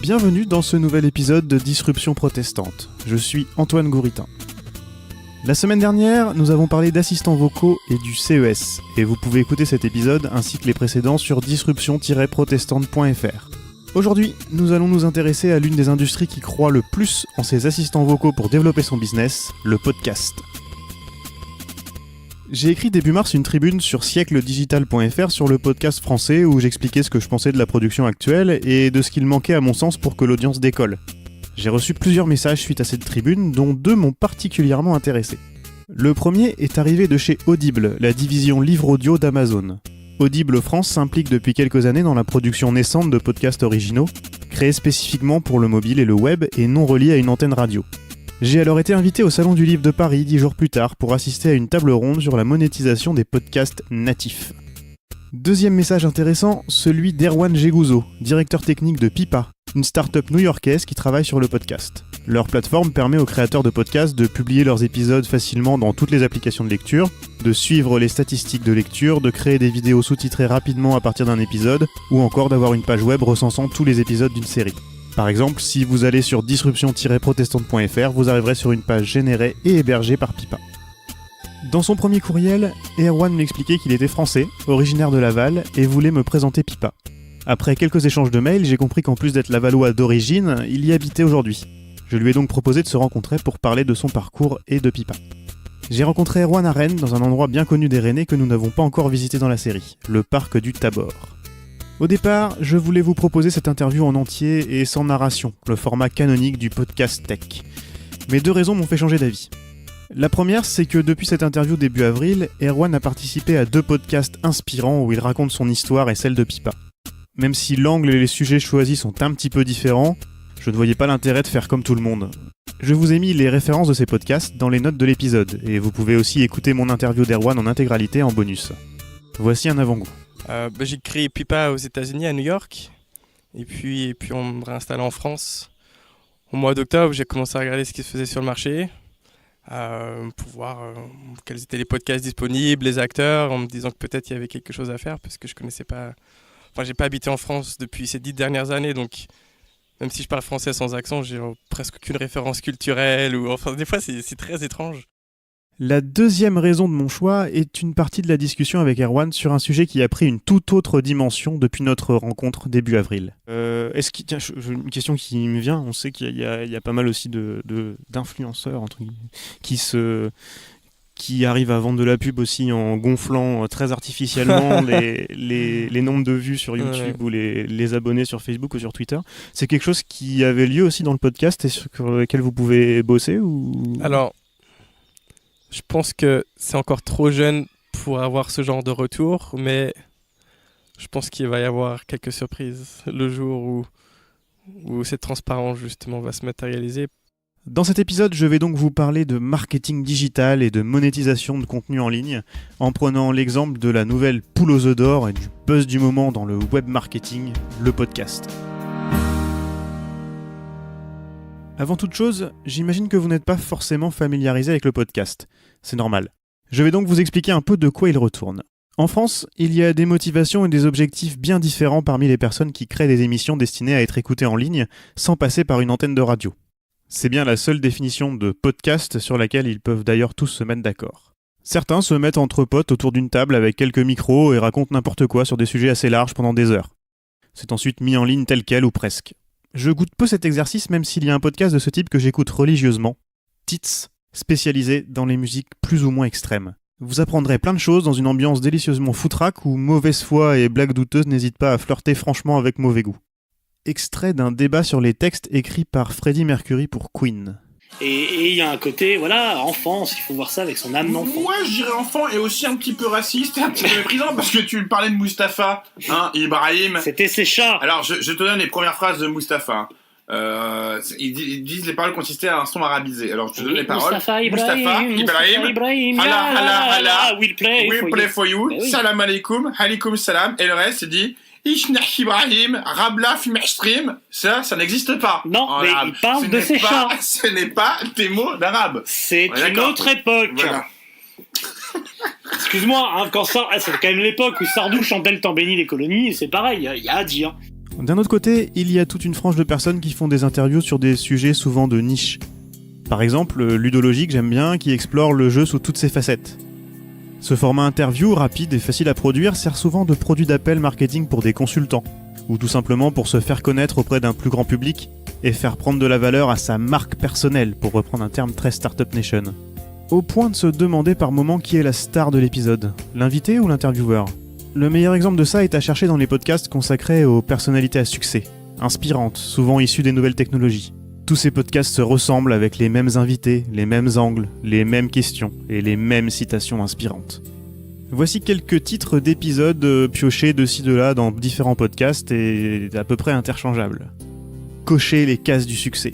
Bienvenue dans ce nouvel épisode de Disruption protestante. Je suis Antoine Gouritin. La semaine dernière, nous avons parlé d'assistants vocaux et du CES, et vous pouvez écouter cet épisode ainsi que les précédents sur disruption-protestante.fr. Aujourd'hui, nous allons nous intéresser à l'une des industries qui croit le plus en ses assistants vocaux pour développer son business, le podcast. J'ai écrit début mars une tribune sur siècledigital.fr sur le podcast français où j'expliquais ce que je pensais de la production actuelle et de ce qu'il manquait à mon sens pour que l'audience décolle. J'ai reçu plusieurs messages suite à cette tribune, dont deux m'ont particulièrement intéressé. Le premier est arrivé de chez Audible, la division livre audio d'Amazon. Audible France s'implique depuis quelques années dans la production naissante de podcasts originaux, créés spécifiquement pour le mobile et le web et non reliés à une antenne radio. J'ai alors été invité au Salon du Livre de Paris 10 jours plus tard pour assister à une table ronde sur la monétisation des podcasts natifs. Deuxième message intéressant, celui d'Erwan Gegouzo, directeur technique de Pipa, une start-up new-yorkaise qui travaille sur le podcast. Leur plateforme permet aux créateurs de podcasts de publier leurs épisodes facilement dans toutes les applications de lecture, de suivre les statistiques de lecture, de créer des vidéos sous-titrées rapidement à partir d'un épisode, ou encore d'avoir une page web recensant tous les épisodes d'une série. Par exemple, si vous allez sur disruption-protestante.fr, vous arriverez sur une page générée et hébergée par Pipa. Dans son premier courriel, Erwan m'expliquait qu'il était français, originaire de Laval, et voulait me présenter Pipa. Après quelques échanges de mails, j'ai compris qu'en plus d'être lavallois d'origine, il y habitait aujourd'hui. Je lui ai donc proposé de se rencontrer pour parler de son parcours et de Pipa. J'ai rencontré Erwan à Rennes, dans un endroit bien connu des Rennais que nous n'avons pas encore visité dans la série, le parc du Tabor. Au départ, je voulais vous proposer cette interview en entier et sans narration, le format canonique du podcast tech. Mais deux raisons m'ont fait changer d'avis. La première, c'est que depuis cette interview début avril, Erwan a participé à 2 podcasts inspirants où il raconte son histoire et celle de Pipa. Même si l'angle et les sujets choisis sont un petit peu différents, je ne voyais pas l'intérêt de faire comme tout le monde. Je vous ai mis les références de ces podcasts dans les notes de l'épisode, et vous pouvez aussi écouter mon interview d'Erwan en intégralité en bonus. Voici un avant-goût. J'ai créé Pipa aux États-Unis, à New York, et puis on me réinstallait en France. Au mois d'octobre, j'ai commencé à regarder ce qui se faisait sur le marché, pour voir quels étaient les podcasts disponibles, les acteurs, en me disant que peut-être il y avait quelque chose à faire, parce que je connaissais pas. Enfin, j'ai pas habité en France depuis ces 10 dernières années, donc même si je parle français sans accent, j'ai presque aucune référence culturelle, ou enfin des fois c'est très étrange. La deuxième raison de mon choix est une partie de la discussion avec Erwan sur un sujet qui a pris une toute autre dimension depuis notre rencontre début avril. Une question qui me vient, on sait qu'il y a pas mal aussi d'influenceurs entre guillemets, qui arrivent à vendre de la pub aussi en gonflant très artificiellement les nombres de vues sur YouTube ou les abonnés sur Facebook ou sur Twitter. C'est quelque chose qui avait lieu aussi dans le podcast et sur lequel vous pouvez bosser ou... Alors, je pense que c'est encore trop jeune pour avoir ce genre de retour, mais je pense qu'il va y avoir quelques surprises le jour où cette transparence justement va se matérialiser. Dans cet épisode, je vais donc vous parler de marketing digital et de monétisation de contenu en ligne, en prenant l'exemple de la nouvelle poule aux œufs d'or et du buzz du moment dans le web marketing, le podcast. Avant toute chose, j'imagine que vous n'êtes pas forcément familiarisé avec le podcast. C'est normal. Je vais donc vous expliquer un peu de quoi il retourne. En France, il y a des motivations et des objectifs bien différents parmi les personnes qui créent des émissions destinées à être écoutées en ligne sans passer par une antenne de radio. C'est bien la seule définition de podcast sur laquelle ils peuvent d'ailleurs tous se mettre d'accord. Certains se mettent entre potes autour d'une table avec quelques micros et racontent n'importe quoi sur des sujets assez larges pendant des heures. C'est ensuite mis en ligne tel quel ou presque. Je goûte peu cet exercice même s'il y a un podcast de ce type que j'écoute religieusement, Tits, spécialisé dans les musiques plus ou moins extrêmes. Vous apprendrez plein de choses dans une ambiance délicieusement foutraque où mauvaise foi et blagues douteuses n'hésitent pas à flirter franchement avec mauvais goût. Extrait d'un débat sur les textes écrits par Freddie Mercury pour Queen. Et il y a un côté, voilà, enfance, il faut voir ça avec son âme d'enfant. Moi, je dirais enfant et aussi un petit peu raciste et un petit peu méprisant parce que tu parlais de Mustapha, Ibrahim. C'était ses chats. Alors, je te donne les premières phrases de Mustapha. Ils disent les paroles consistaient à un son arabisé. Alors, je te donne les paroles. Mustafa Ibrahim, Hala, we'll play for you. Ben oui. Salam alaikum, alaikum salam. Et le reste, c'est dit Ishnah Ibrahim, Rabla fi Mahstrim. Ça n'existe pas. Non, mais il parle de ses chats. Ce n'est pas des mots d'arabe. C'est une autre époque. Voilà. Excuse-moi, quand ça, c'est quand même l'époque où Sardou chantait le temps béni des colonies, et c'est pareil, il y a à dire. D'un autre côté, il y a toute une frange de personnes qui font des interviews sur des sujets souvent de niche. Par exemple, Ludologie, que j'aime bien, qui explore le jeu sous toutes ses facettes. Ce format interview, rapide et facile à produire, sert souvent de produit d'appel marketing pour des consultants, ou tout simplement pour se faire connaître auprès d'un plus grand public et faire prendre de la valeur à sa marque personnelle, pour reprendre un terme très Startup Nation. Au point de se demander par moment qui est la star de l'épisode, l'invité ou l'intervieweur. Le meilleur exemple de ça est à chercher dans les podcasts consacrés aux personnalités à succès, inspirantes, souvent issues des nouvelles technologies. Tous ces podcasts se ressemblent avec les mêmes invités, les mêmes angles, les mêmes questions et les mêmes citations inspirantes. Voici quelques titres d'épisodes piochés de ci de là dans différents podcasts et à peu près interchangeables. Cocher les cases du succès.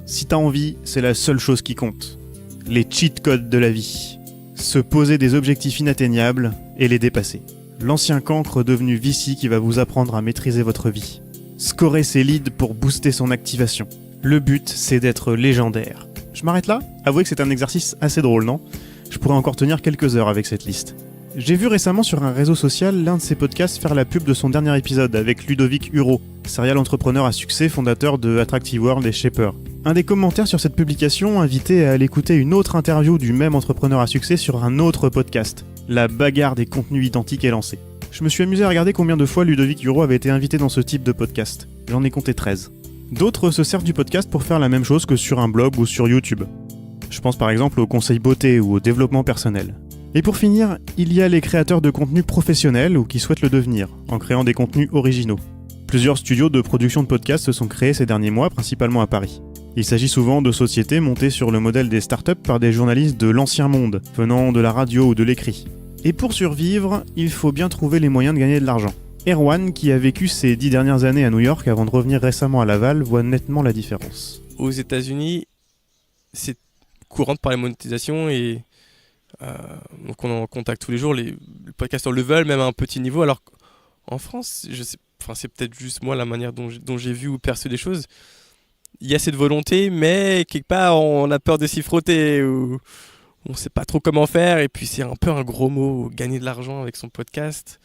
Si t'as envie, c'est la seule chose qui compte. Les cheat codes de la vie. Se poser des objectifs inatteignables et les dépasser. L'ancien cancre devenu VC qui va vous apprendre à maîtriser votre vie. Scorer ses leads pour booster son activation. Le but, c'est d'être légendaire. Je m'arrête là ? Avouez que c'est un exercice assez drôle, non ? Je pourrais encore tenir quelques heures avec cette liste. J'ai vu récemment sur un réseau social l'un de ses podcasts faire la pub de son dernier épisode avec Ludovic Huro, serial entrepreneur à succès, fondateur de Attractive World et Shaper. Un des commentaires sur cette publication invitait à aller écouter une autre interview du même entrepreneur à succès sur un autre podcast. La bagarre des contenus identiques est lancée. Je me suis amusé à regarder combien de fois Ludovic Huro avait été invité dans ce type de podcast. J'en ai compté 13. D'autres se servent du podcast pour faire la même chose que sur un blog ou sur YouTube. Je pense par exemple aux conseils beauté ou au développement personnel. Et pour finir, il y a les créateurs de contenu professionnels ou qui souhaitent le devenir, en créant des contenus originaux. Plusieurs studios de production de podcasts se sont créés ces derniers mois, principalement à Paris. Il s'agit souvent de sociétés montées sur le modèle des startups par des journalistes de l'ancien monde, venant de la radio ou de l'écrit. Et pour survivre, il faut bien trouver les moyens de gagner de l'argent. Erwan, qui a vécu ces 10 dernières années à New York avant de revenir récemment à Laval, voit nettement la différence. Aux États-Unis, c'est courant de parler monétisation et donc on en contacte tous les jours. Les podcasteurs le veulent, même à un petit niveau. Alors qu'en France, c'est peut-être juste moi la manière dont j'ai vu ou perçu les choses. Il y a cette volonté, mais quelque part on a peur de s'y frotter ou on ne sait pas trop comment faire. Et puis c'est un peu un gros mot, gagner de l'argent avec son podcast.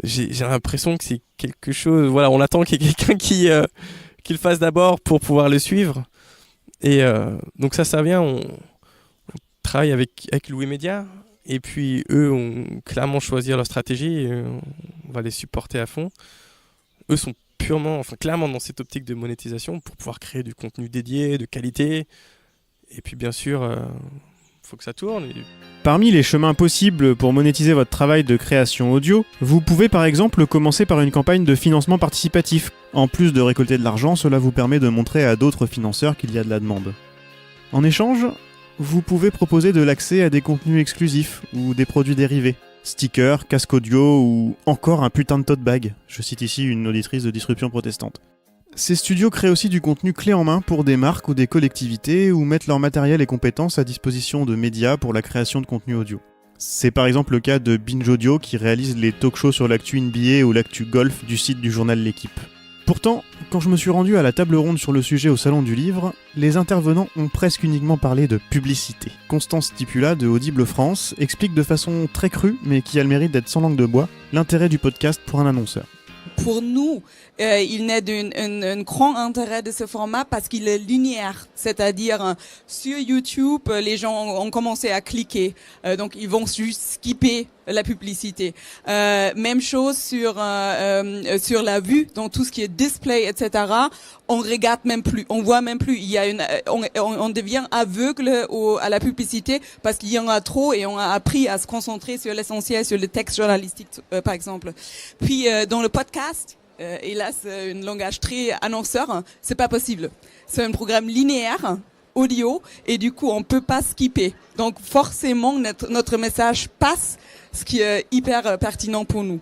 J'ai l'impression que c'est quelque chose. Voilà, on attend qu'il y ait quelqu'un qui le fasse d'abord pour pouvoir le suivre. Et donc ça vient. On travaille avec Louis Média. Et puis eux ont clairement choisi leur stratégie. Et on va les supporter à fond. Eux sont clairement dans cette optique de monétisation pour pouvoir créer du contenu dédié, de qualité. Et puis bien sûr, faut que ça tourne. Parmi les chemins possibles pour monétiser votre travail de création audio, vous pouvez par exemple commencer par une campagne de financement participatif. En plus de récolter de l'argent, cela vous permet de montrer à d'autres financeurs qu'il y a de la demande. En échange, vous pouvez proposer de l'accès à des contenus exclusifs ou des produits dérivés. Stickers, casque audio ou encore un putain de tote bag. Je cite ici une auditrice de Disruption Protestante. Ces studios créent aussi du contenu clé en main pour des marques ou des collectivités ou mettent leur matériel et compétences à disposition de médias pour la création de contenu audio. C'est par exemple le cas de Binge Audio qui réalise les talk-shows sur l'actu NBA ou l'actu golf du site du journal L'Équipe. Pourtant, quand je me suis rendu à la table ronde sur le sujet au Salon du Livre, les intervenants ont presque uniquement parlé de publicité. Constance Stipula de Audible France explique de façon très crue, mais qui a le mérite d'être sans langue de bois, l'intérêt du podcast pour un annonceur. Pour nous, il naît d'un grand intérêt de ce format parce qu'il est linéaire. C'est-à-dire, sur YouTube, les gens ont commencé à cliquer. Donc, ils vont juste skipper la publicité. Même chose sur la vue, donc tout ce qui est display, etc. On regarde même plus, on voit même plus. Il y a on devient aveugle à la publicité parce qu'il y en a trop et on a appris à se concentrer sur l'essentiel, sur le texte journalistique, par exemple. Puis, dans le podcast, et là, c'est un langage très annonceur, c'est pas possible. C'est un programme linéaire, audio, et du coup, on peut pas skipper. Donc, forcément, notre message passe, ce qui est hyper pertinent pour nous.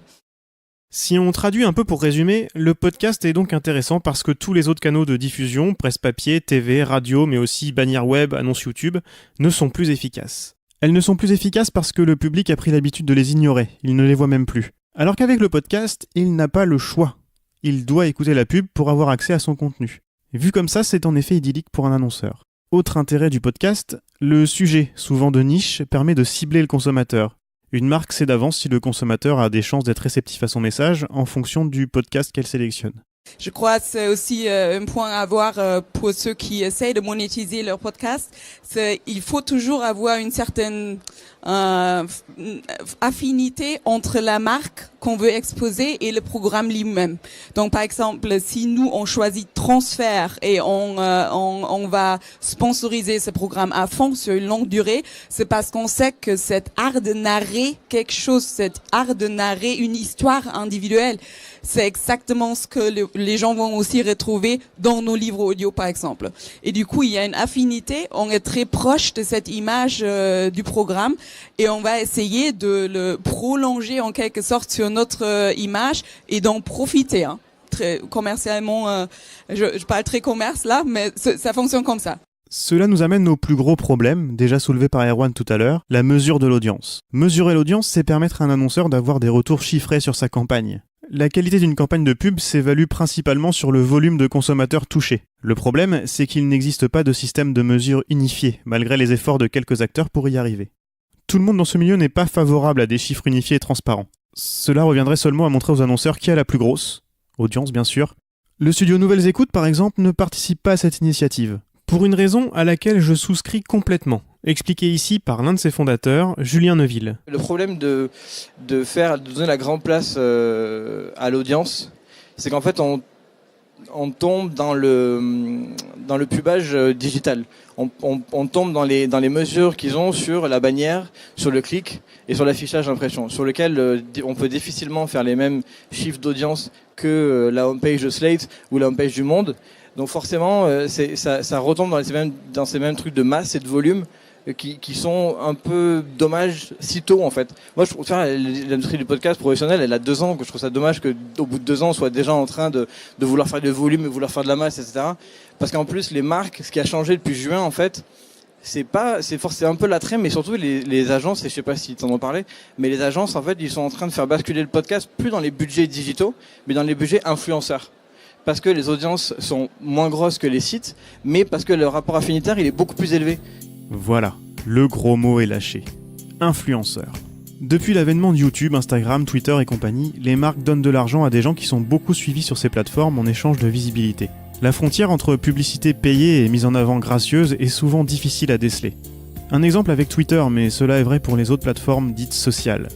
Si on traduit un peu pour résumer, le podcast est donc intéressant parce que tous les autres canaux de diffusion, presse papier, TV, radio, mais aussi bannières web, annonces YouTube, ne sont plus efficaces. Elles ne sont plus efficaces parce que le public a pris l'habitude de les ignorer, il ne les voit même plus. Alors qu'avec le podcast, il n'a pas le choix. Il doit écouter la pub pour avoir accès à son contenu. Vu comme ça, c'est en effet idyllique pour un annonceur. Autre intérêt du podcast, le sujet, souvent de niche, permet de cibler le consommateur. Une marque sait d'avance si le consommateur a des chances d'être réceptif à son message en fonction du podcast qu'elle sélectionne. Je crois que c'est aussi un point à avoir pour ceux qui essayent de monétiser leur podcast. Il faut toujours avoir une certaine affinité entre la marque qu'on veut exposer et le programme lui-même. Donc, par exemple, si nous, on choisit Transfert et on va sponsoriser ce programme à fond sur une longue durée, c'est parce qu'on sait que cet art de narrer quelque chose, cet art de narrer une histoire individuelle, c'est exactement ce que les gens vont aussi retrouver dans nos livres audio, par exemple. Et du coup, il y a une affinité, on est très proche de cette image du programme et on va essayer de le prolonger en quelque sorte sur notre image et d'en profiter. Très commercialement, je parle très commerce là, mais ça fonctionne comme ça. Cela nous amène au plus gros problème, déjà soulevé par Erwan tout à l'heure, la mesure de l'audience. Mesurer l'audience, c'est permettre à un annonceur d'avoir des retours chiffrés sur sa campagne. La qualité d'une campagne de pub s'évalue principalement sur le volume de consommateurs touchés. Le problème, c'est qu'il n'existe pas de système de mesure unifié, malgré les efforts de quelques acteurs pour y arriver. Tout le monde dans ce milieu n'est pas favorable à des chiffres unifiés et transparents. Cela reviendrait seulement à montrer aux annonceurs qui a la plus grosse audience, bien sûr. Le studio Nouvelles Écoutes, par exemple, ne participe pas à cette initiative. Pour une raison à laquelle je souscris complètement. Expliqué ici par l'un de ses fondateurs, Julien Neuville. Le problème de donner la grande place à l'audience, c'est qu'en fait on tombe dans le pubage digital. On tombe dans les mesures qu'ils ont sur la bannière, sur le clic et sur l'affichage d'impression, sur lequel on peut difficilement faire les mêmes chiffres d'audience que la homepage de Slate ou la homepage du Monde. Donc forcément, ça retombe dans ces mêmes trucs de masse et de volume qui sont un peu dommages si tôt en fait. Moi je trouve l'industrie du podcast professionnel, elle a 2 ans, que je trouve ça dommage qu'au bout de 2 ans on soit déjà en train de vouloir faire du volume et vouloir faire de la masse, etc. Parce qu'en plus les marques, ce qui a changé depuis juin en fait, c'est un peu l'attrait, mais surtout les agences, et je sais pas si tu en as parlé, mais les agences en fait ils sont en train de faire basculer le podcast plus dans les budgets digitaux, mais dans les budgets influenceurs. Parce que les audiences sont moins grosses que les sites, mais parce que le rapport affinitaire il est beaucoup plus élevé. Voilà, le gros mot est lâché. Influenceur. Depuis l'avènement de YouTube, Instagram, Twitter et compagnie, les marques donnent de l'argent à des gens qui sont beaucoup suivis sur ces plateformes en échange de visibilité. La frontière entre publicité payée et mise en avant gracieuse est souvent difficile à déceler. Un exemple avec Twitter, mais cela est vrai pour les autres plateformes dites sociales.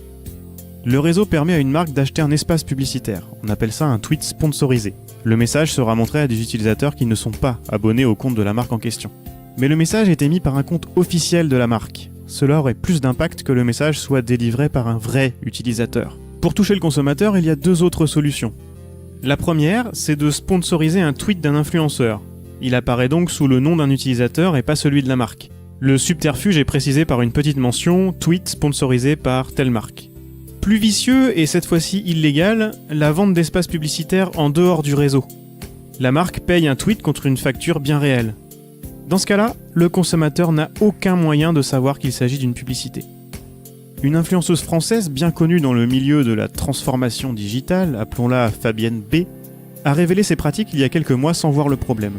Le réseau permet à une marque d'acheter un espace publicitaire. On appelle ça un tweet sponsorisé. Le message sera montré à des utilisateurs qui ne sont pas abonnés au compte de la marque en question. Mais le message est émis par un compte officiel de la marque. Cela aurait plus d'impact que le message soit délivré par un vrai utilisateur. Pour toucher le consommateur, il y a 2 autres solutions. La première, c'est de sponsoriser un tweet d'un influenceur. Il apparaît donc sous le nom d'un utilisateur et pas celui de la marque. Le subterfuge est précisé par une petite mention « tweet sponsorisé par telle marque ». Plus vicieux, et cette fois-ci illégal, la vente d'espaces publicitaires en dehors du réseau. La marque paye un tweet contre une facture bien réelle. Dans ce cas-là, le consommateur n'a aucun moyen de savoir qu'il s'agit d'une publicité. Une influenceuse française bien connue dans le milieu de la transformation digitale, appelons-la Fabienne B, a révélé ses pratiques il y a quelques mois sans voir le problème.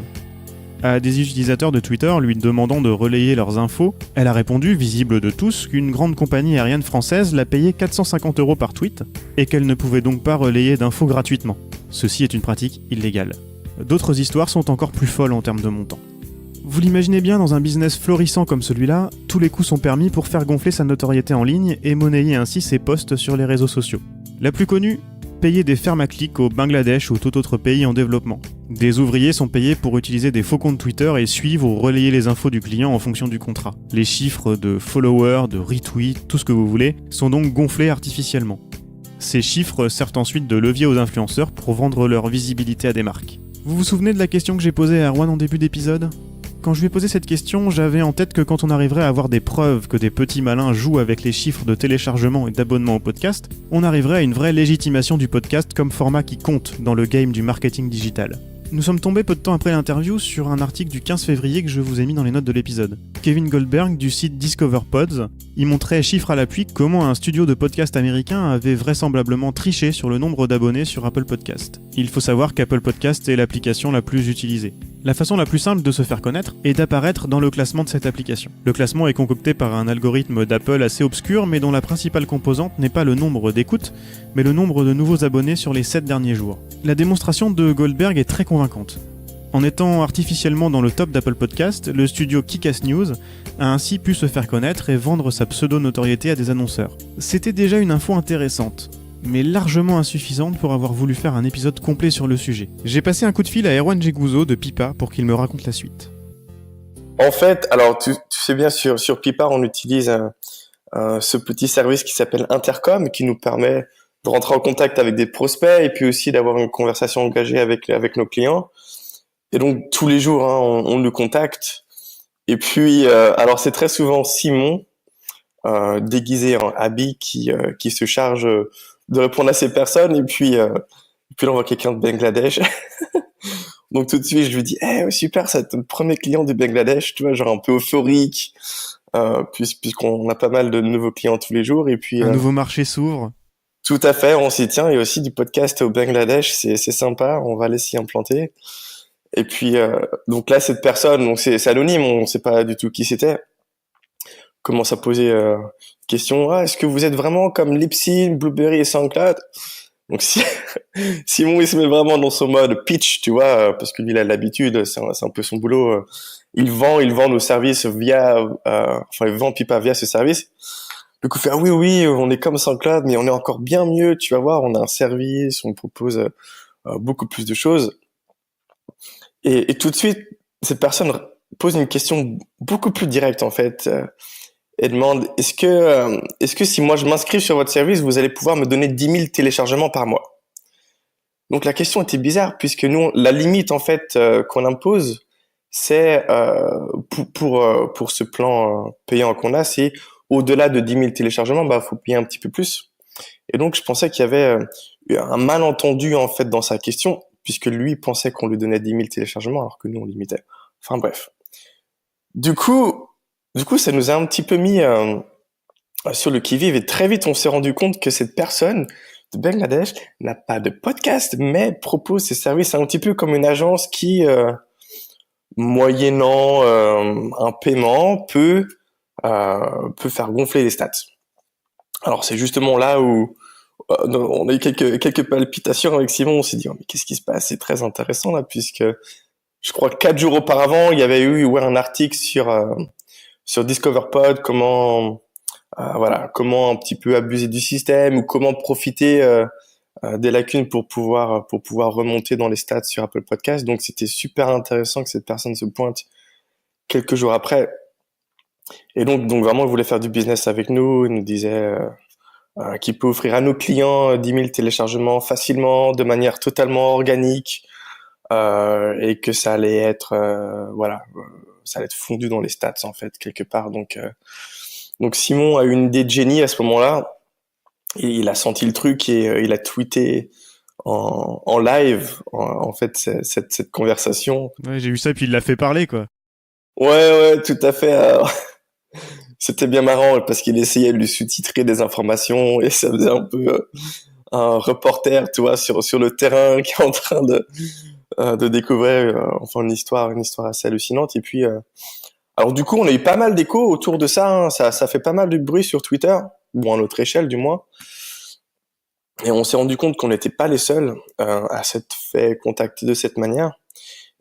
À des utilisateurs de Twitter lui demandant de relayer leurs infos, elle a répondu, visible de tous, qu'une grande compagnie aérienne française l'a payé 450 € par tweet et qu'elle ne pouvait donc pas relayer d'infos gratuitement. Ceci est une pratique illégale. D'autres histoires sont encore plus folles en termes de montant. Vous l'imaginez bien, dans un business florissant comme celui-là, tous les coups sont permis pour faire gonfler sa notoriété en ligne et monnayer ainsi ses posts sur les réseaux sociaux. La plus connue, payer des fermes à clics au Bangladesh ou tout autre pays en développement. Des ouvriers sont payés pour utiliser des faux comptes Twitter et suivre ou relayer les infos du client en fonction du contrat. Les chiffres de followers, de retweets, tout ce que vous voulez, sont donc gonflés artificiellement. Ces chiffres servent ensuite de levier aux influenceurs pour vendre leur visibilité à des marques. Vous vous souvenez de la question que j'ai posée à Erwan en début d'épisode ? Quand je lui ai posé cette question, j'avais en tête que quand on arriverait à avoir des preuves que des petits malins jouent avec les chiffres de téléchargement et d'abonnement au podcast, on arriverait à une vraie légitimation du podcast comme format qui compte dans le game du marketing digital. Nous sommes tombés peu de temps après l'interview sur un article du 15 février que je vous ai mis dans les notes de l'épisode. Kevin Goldberg du site Discover Pods y montrait chiffre à l'appui comment un studio de podcast américain avait vraisemblablement triché sur le nombre d'abonnés sur Apple Podcast. Il faut savoir qu'Apple Podcast est l'application la plus utilisée. La façon la plus simple de se faire connaître est d'apparaître dans le classement de cette application. Le classement est concocté par un algorithme d'Apple assez obscur, mais dont la principale composante n'est pas le nombre d'écoutes, mais le nombre de nouveaux abonnés sur les 7 derniers jours. La démonstration de Goldberg est très convaincante. En étant artificiellement dans le top d'Apple Podcast, le studio Kick-Ass News a ainsi pu se faire connaître et vendre sa pseudo-notoriété à des annonceurs. C'était déjà une info intéressante, mais largement insuffisante pour avoir voulu faire un épisode complet sur le sujet. J'ai passé un coup de fil à Erwan Jeguzo de Pipa pour qu'il me raconte la suite. En fait, alors tu sais bien, sur Pipa, on utilise ce petit service qui s'appelle Intercom, qui nous permet de rentrer en contact avec des prospects et puis aussi d'avoir une conversation engagée avec nos clients. Et donc tous les jours, on nous contacte. Et puis, alors c'est très souvent Simon, déguisé en habit, qui se charge de répondre à ces personnes. Et puis là, on voit quelqu'un de Bangladesh. Donc tout de suite, je lui dis, super, c'est le premier client du Bangladesh, tu vois, genre un peu euphorique, puisqu'on a pas mal de nouveaux clients tous les jours. Et puis un nouveau marché s'ouvre. Tout à fait, on s'y tient. Il y a aussi du podcast au Bangladesh, c'est sympa, on va aller s'y implanter. Et puis, donc là, cette personne, donc c'est anonyme, on ne sait pas du tout qui c'était, commence à poser question, est-ce que vous êtes vraiment comme Libsyn, Blueberry et SoundCloud? Donc Simon, il se met vraiment dans son mode pitch, tu vois, parce que lui, il a l'habitude, c'est un peu son boulot. Il vend nos services il vend Pipa via ce service. Du coup, il fait, oui, on est comme SoundCloud, mais on est encore bien mieux, tu vas voir, on a un service, on propose beaucoup plus de choses. Et tout de suite, cette personne pose une question beaucoup plus directe, en fait. Elle demande, est-ce que si moi je m'inscris sur votre service, vous allez pouvoir me donner 10 000 téléchargements par mois? Donc la question était bizarre, puisque nous, la limite, en fait, qu'on impose, c'est, pour ce plan payant qu'on a, c'est au-delà de 10 000 téléchargements, faut payer un petit peu plus. Et donc, je pensais qu'il y avait un malentendu, en fait, dans sa question, puisque lui pensait qu'on lui donnait 10 000 téléchargements alors que nous on limitait. Enfin bref. Du coup, ça nous a un petit peu mis sur le qui-vive et très vite on s'est rendu compte que cette personne de Bangladesh n'a pas de podcast mais propose ses services un petit peu comme une agence qui, moyennant un paiement, peut faire gonfler les stats. Alors c'est justement là où on a eu quelques palpitations avec Simon, on s'est dit mais qu'est-ce qui se passe, c'est très intéressant là, puisque je crois 4 jours auparavant il y avait eu un article sur DiscoverPod, comment un petit peu abuser du système ou comment profiter des lacunes pour pouvoir remonter dans les stats sur Apple Podcast. Donc c'était super intéressant que cette personne se pointe quelques jours après, et donc vraiment il voulait faire du business avec nous. Il nous disait qui peut offrir à nos clients 10 000 téléchargements facilement, de manière totalement organique, et que ça allait être, ça allait être fondu dans les stats en fait quelque part. Donc Simon a eu une idée de génie à ce moment-là, et il a senti le truc et il a tweeté en live en fait cette conversation. Ouais, j'ai vu ça, puis il l'a fait parler quoi. Ouais, tout à fait. Alors, c'était bien marrant parce qu'il essayait de lui sous-titrer des informations et ça faisait un peu un reporter, tu vois, sur le terrain qui est en train de découvrir une histoire assez hallucinante. Et puis alors du coup, on a eu pas mal d'échos autour de ça, ça fait pas mal de bruit sur Twitter, bon à notre échelle du moins. Et on s'est rendu compte qu'on n'était pas les seuls à s'être fait contacter de cette manière.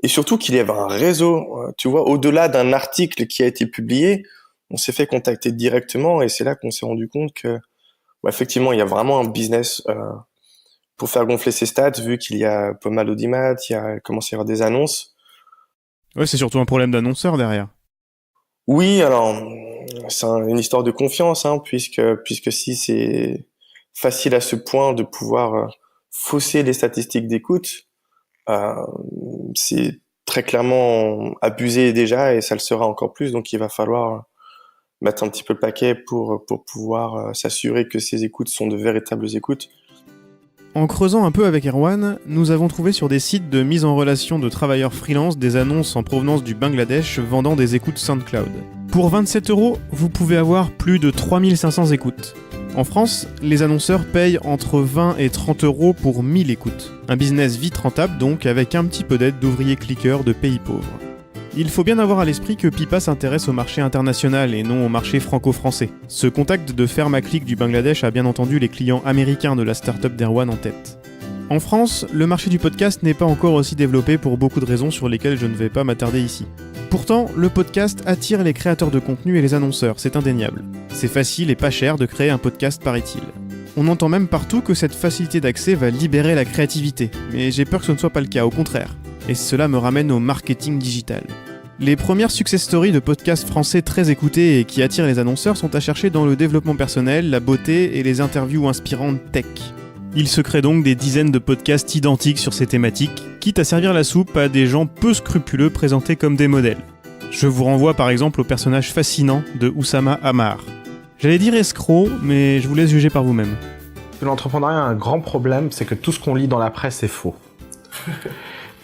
Et surtout qu'il y avait un réseau, tu vois, au-delà d'un article qui a été publié, on s'est fait contacter directement et c'est là qu'on s'est rendu compte que, effectivement, il y a vraiment un business pour faire gonfler ses stats, vu qu'il y a pas mal d'audimat, il y a commencé à y avoir des annonces. Ouais, c'est surtout un problème d'annonceur derrière. Oui, alors, c'est une histoire de confiance, puisque si c'est facile à ce point de pouvoir fausser les statistiques d'écoute, c'est très clairement abusé déjà et ça le sera encore plus, donc il va falloir mettre un petit peu le paquet pour pouvoir s'assurer que ces écoutes sont de véritables écoutes. En creusant un peu avec Erwan, nous avons trouvé sur des sites de mise en relation de travailleurs freelance des annonces en provenance du Bangladesh vendant des écoutes SoundCloud. Pour 27 €, vous pouvez avoir plus de 3500 écoutes. En France, les annonceurs payent entre 20 et 30 euros pour 1000 écoutes. Un business vite rentable donc, avec un petit peu d'aide d'ouvriers cliqueurs de pays pauvres. Il faut bien avoir à l'esprit que Pipa s'intéresse au marché international et non au marché franco-français. Ce contact de ferme à clic du Bangladesh a bien entendu les clients américains de la start-up d'Erwan en tête. En France, le marché du podcast n'est pas encore aussi développé pour beaucoup de raisons sur lesquelles je ne vais pas m'attarder ici. Pourtant, le podcast attire les créateurs de contenu et les annonceurs, c'est indéniable. C'est facile et pas cher de créer un podcast, paraît-il. On entend même partout que cette facilité d'accès va libérer la créativité, mais j'ai peur que ce ne soit pas le cas, au contraire. Et cela me ramène au marketing digital. Les premières success stories de podcasts français très écoutés et qui attirent les annonceurs sont à chercher dans le développement personnel, la beauté et les interviews inspirantes tech. Il se crée donc des dizaines de podcasts identiques sur ces thématiques, quitte à servir la soupe à des gens peu scrupuleux présentés comme des modèles. Je vous renvoie par exemple au personnage fascinant de Oussama Ammar. J'allais dire escroc, mais je vous laisse juger par vous-même. L'entrepreneuriat a un grand problème, c'est que tout ce qu'on lit dans la presse est faux.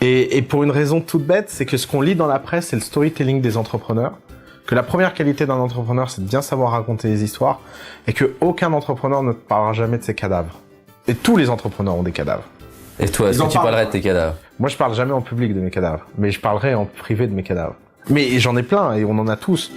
Et pour une raison toute bête, c'est que ce qu'on lit dans la presse, c'est le storytelling des entrepreneurs, que la première qualité d'un entrepreneur, c'est de bien savoir raconter des histoires, et que aucun entrepreneur ne parlera jamais de ses cadavres. Et tous les entrepreneurs ont des cadavres. Et toi, est-ce que tu parlerais de tes cadavres ? Moi, je parle jamais en public de mes cadavres, mais je parlerai en privé de mes cadavres. Mais j'en ai plein, et on en a tous.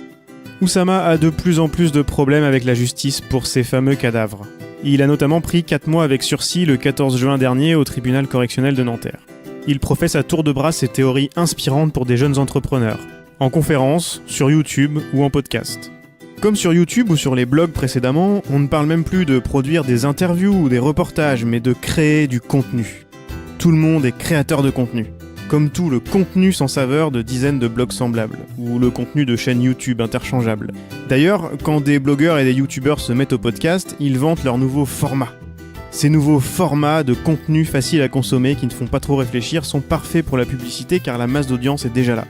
Oussama a de plus en plus de problèmes avec la justice pour ses fameux cadavres. Il a notamment pris 4 mois avec sursis le 14 juin dernier au tribunal correctionnel de Nanterre. Il professe à tour de bras ses théories inspirantes pour des jeunes entrepreneurs, en conférence, sur YouTube ou en podcast. Comme sur YouTube ou sur les blogs précédemment, on ne parle même plus de produire des interviews ou des reportages, mais de créer du contenu. Tout le monde est créateur de contenu. Comme tout le contenu sans saveur de dizaines de blogs semblables, ou le contenu de chaînes YouTube interchangeables. D'ailleurs, quand des blogueurs et des YouTubeurs se mettent au podcast, ils vantent leurs nouveaux formats. Ces nouveaux formats de contenu faciles à consommer qui ne font pas trop réfléchir sont parfaits pour la publicité car la masse d'audience est déjà là.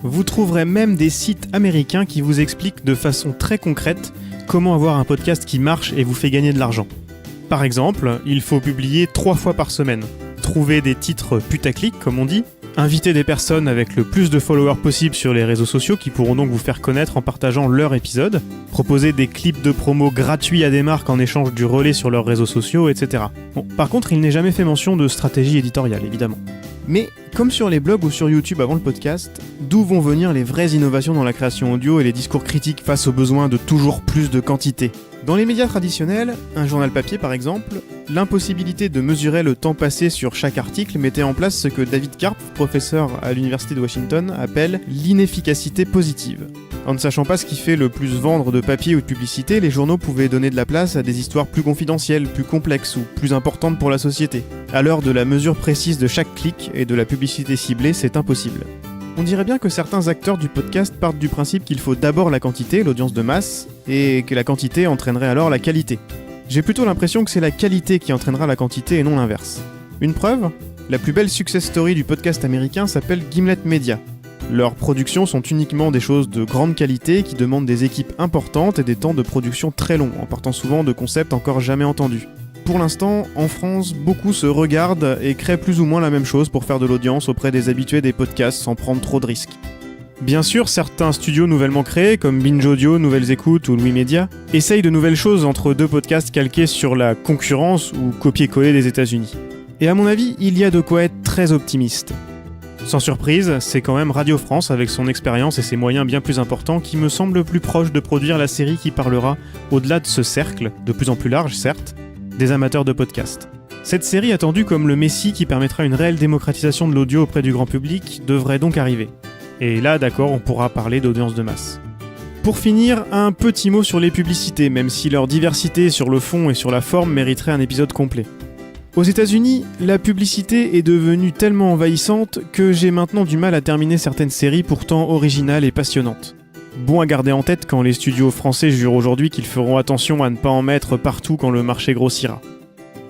Vous trouverez même des sites américains qui vous expliquent de façon très concrète comment avoir un podcast qui marche et vous fait gagner de l'argent. Par exemple, il faut publier 3 fois par semaine, trouver des titres putaclic comme on dit, inviter des personnes avec le plus de followers possible sur les réseaux sociaux qui pourront donc vous faire connaître en partageant leur épisode, proposer des clips de promo gratuits à des marques en échange du relais sur leurs réseaux sociaux, etc. Bon, par contre, il n'est jamais fait mention de stratégie éditoriale, évidemment. Mais, comme sur les blogs ou sur YouTube avant le podcast, d'où vont venir les vraies innovations dans la création audio et les discours critiques face aux besoins de toujours plus de quantité ? Dans les médias traditionnels, un journal papier par exemple, l'impossibilité de mesurer le temps passé sur chaque article mettait en place ce que David Karp, professeur à l'université de Washington, appelle l'inefficacité positive. En ne sachant pas ce qui fait le plus vendre de papier ou de publicité, les journaux pouvaient donner de la place à des histoires plus confidentielles, plus complexes ou plus importantes pour la société. À l'heure de la mesure précise de chaque clic et de la publicité ciblée, c'est impossible. On dirait bien que certains acteurs du podcast partent du principe qu'il faut d'abord la quantité, l'audience de masse, et que la quantité entraînerait alors la qualité. J'ai plutôt l'impression que c'est la qualité qui entraînera la quantité et non l'inverse. Une preuve ? La plus belle success story du podcast américain s'appelle Gimlet Media. Leurs productions sont uniquement des choses de grande qualité qui demandent des équipes importantes et des temps de production très longs, en partant souvent de concepts encore jamais entendus. Pour l'instant, en France, beaucoup se regardent et créent plus ou moins la même chose pour faire de l'audience auprès des habitués des podcasts sans prendre trop de risques. Bien sûr, certains studios nouvellement créés, comme Binge Audio, Nouvelles Écoutes ou Louis Media, essayent de nouvelles choses entre deux podcasts calqués sur la concurrence ou copier-coller des États-Unis. Et à mon avis, il y a de quoi être très optimiste. Sans surprise, c'est quand même Radio France, avec son expérience et ses moyens bien plus importants, qui me semble le plus proche de produire la série qui parlera, au-delà de ce cercle, de plus en plus large certes, des amateurs de podcasts. Cette série attendue comme le messie qui permettra une réelle démocratisation de l'audio auprès du grand public devrait donc arriver. Et là, d'accord, on pourra parler d'audience de masse. Pour finir, un petit mot sur les publicités, même si leur diversité sur le fond et sur la forme mériterait un épisode complet. Aux États-Unis, la publicité est devenue tellement envahissante que j'ai maintenant du mal à terminer certaines séries pourtant originales et passionnantes. Bon à garder en tête quand les studios français jurent aujourd'hui qu'ils feront attention à ne pas en mettre partout quand le marché grossira.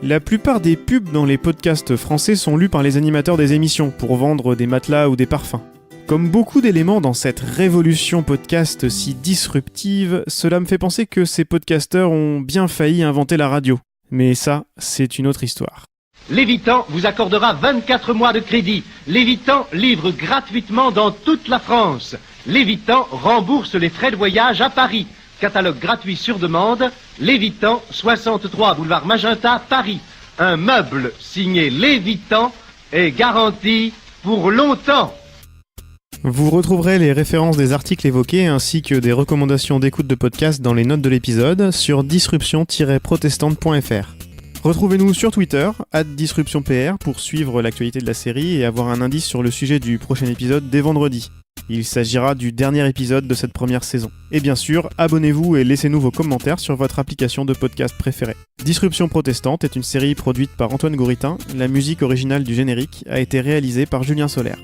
La plupart des pubs dans les podcasts français sont lus par les animateurs des émissions pour vendre des matelas ou des parfums. Comme beaucoup d'éléments dans cette révolution podcast si disruptive, cela me fait penser que ces podcasteurs ont bien failli inventer la radio. Mais ça, c'est une autre histoire. Lévitan vous accordera 24 mois de crédit. Lévitan livre gratuitement dans toute la France. Lévitan rembourse les frais de voyage à Paris. Catalogue gratuit sur demande, Lévitan, 63 boulevard Magenta, Paris. Un meuble signé Lévitan est garanti pour longtemps. Vous retrouverez les références des articles évoqués ainsi que des recommandations d'écoute de podcast dans les notes de l'épisode sur disruption-protestante.fr. Retrouvez-nous sur Twitter, @disruptionpr, pour suivre l'actualité de la série et avoir un indice sur le sujet du prochain épisode dès vendredi. Il s'agira du dernier épisode de cette première saison. Et bien sûr, abonnez-vous et laissez-nous vos commentaires sur votre application de podcast préférée. Disruption protestante est une série produite par Antoine Gouritin. La musique originale du générique a été réalisée par Julien Solaire.